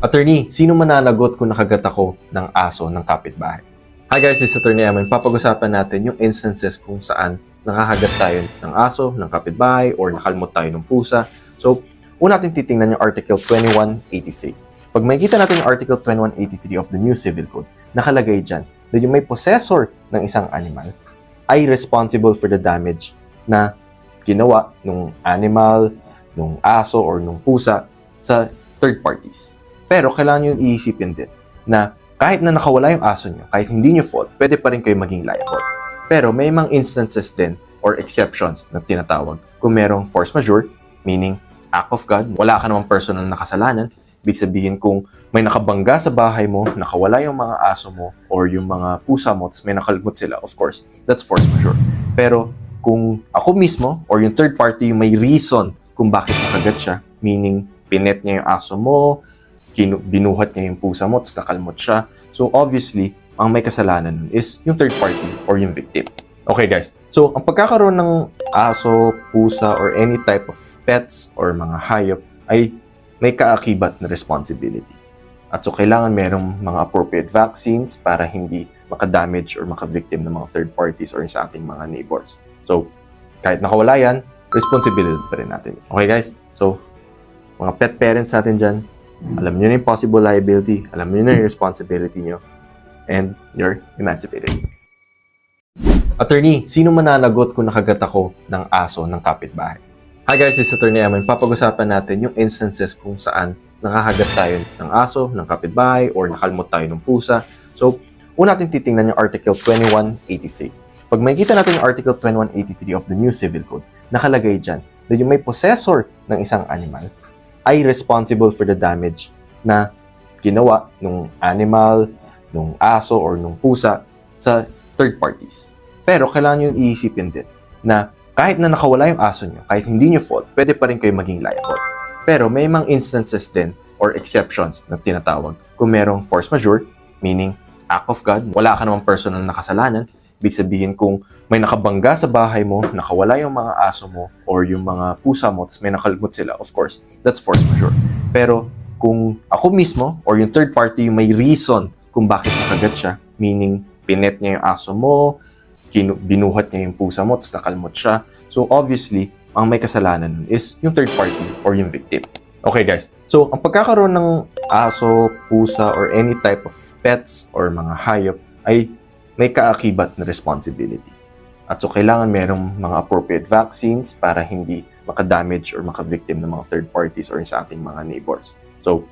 Attorney, sino mananagot kung nakagat ako ng aso ng kapitbahay? Hi guys, this is Attorney Eman. Papag-usapan natin yung instances kung saan nakakagat tayo ng aso, ng kapitbahay, or nakalmot tayo ng pusa. So, una natin titingnan yung Article 2183. Pag makikita natin yung Article 2183 of the New Civil Code, nakalagay dyan na yung may possessor ng isang animal ay responsible for the damage na ginawa ng animal, ng aso, or ng pusa sa third parties. Pero kailangan nyo iisipin din na kahit na nakawala yung aso nyo, kahit hindi nyo fault, pwede pa rin kayo maging liable. Pero may mga instances din or exceptions na tinatawag kung merong force majeure, meaning act of God, wala ka namang personal na kasalanan. Ibig sabihin kung may nakabangga sa bahay mo, nakawala yung mga aso mo or yung mga pusa mo, tapos may nakalmot sila, of course, that's force majeure. Pero kung ako mismo or yung third party yung may reason kung bakit nakagat siya, meaning pinet niya yung aso mo, binuhat niya yung pusa mo, tapos nakalmot siya. So, obviously, ang may kasalanan nun is yung third party or yung victim. Okay, guys. So, ang pagkakaroon ng aso, pusa, or any type of pets or mga hayop ay may kaakibat na responsibility. At so, kailangan merong mga appropriate vaccines para hindi makadamage or makavictim ng mga third parties or sa ating mga neighbors. So, kahit nakawala yan, responsibility pa rin natin. Okay, guys? So, mga pet parents natin dyan, alam nyo na yung possible liability, alam nyo na yung responsibility nyo, and you're emancipated. Attorney, sino mananagot kung nakagat ako ng aso ng kapitbahay? Hi guys, this is Attorney Eman. Papag-usapan natin yung instances kung saan nakakagat tayo ng aso, ng kapitbahay, or nakalmot tayo ng pusa. So, una natin titingnan yung Article 2183. Pag makikita natin yung Article 2183 of the New Civil Code, nakalagay dyan na yung may possessor ng isang animal ay responsible for the damage na ginawa ng animal, ng aso, or ng pusa sa third parties. Pero kailangan nyo iisipin din na kahit na nakawala yung aso nyo, kahit hindi nyo fault, pwede pa rin kayo maging liable. Pero may mga instances din or exceptions na tinatawag kung merong force majeure, meaning act of God, wala ka namang personal na kasalanan. Ibig sabihin kung may nakabangga sa bahay mo, nakawala yung mga aso mo or yung mga pusa mo, tapos may nakalmot sila, of course, that's force majeure. Pero kung ako mismo or yung third party yung may reason kung bakit nakagat siya, meaning pinet niya yung aso mo, binuhat niya yung pusa mo, tapos nakalmot siya, so obviously, ang may kasalanan nun is yung third party or yung victim. Okay guys, so ang pagkakaroon ng aso, pusa, or any type of pets or mga hayop ay may kaakibat na responsibility. At so, kailangan merong mga appropriate vaccines para hindi makadamage or makavictim ng mga third parties or sa ating mga neighbors. So,